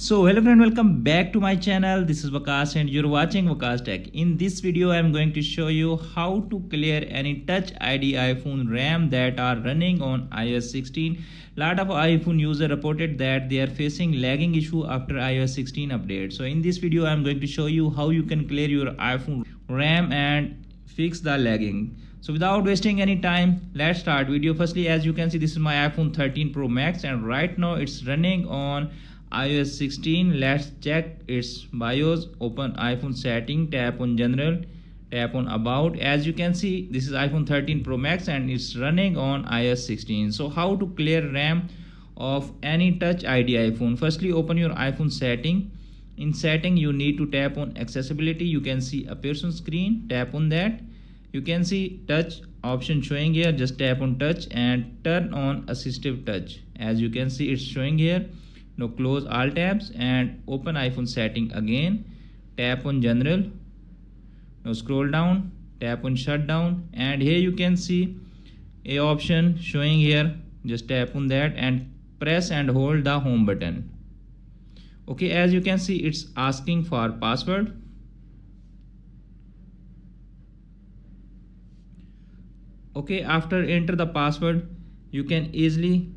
So hello friend, welcome back to my channel. This is Vakas and you're watching Vakas Tech. In this video I am going to show you how to clear any Touch ID iPhone RAM that are running on iOS 16. Lot of iPhone users reported that they are facing lagging issue after iOS 16 update. So in this video I am going to show you how you can clear your iPhone RAM and fix the lagging. So without wasting any time, let's start video. Firstly, as you can see, this is my iPhone 13 Pro Max and right now it's running on iOS 16. Let's check its BIOS. Open iPhone setting, tap on general, tap on about. As you can see, this is iPhone 13 Pro Max and it's running on iOS 16. So how to clear RAM of any Touch ID iPhone? Firstly, open your iPhone setting. In setting, you need to tap on accessibility. You can see a person screen, tap on that. You can see touch option showing here. Just tap on touch and turn on assistive touch. As you can see, it's showing here. Now close all tabs and open iPhone setting again. Tap on general. Now scroll down, tap on shutdown, and here you can see a option showing here. Just tap on that and press and hold the home button. Okay, as you can see, it's asking for password. Okay, after enter the password, you can easily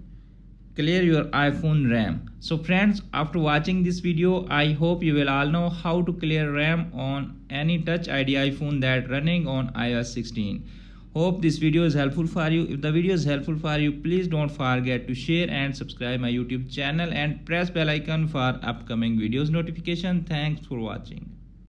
clear your iPhone RAM. So friends, after watching this video, I hope you will all know how to clear RAM on any Touch ID iPhone that running on iOS 16. Hope this video is helpful for you. If the video is helpful for you, please don't forget to share and subscribe my YouTube channel and press bell icon for upcoming videos notification. Thanks for watching.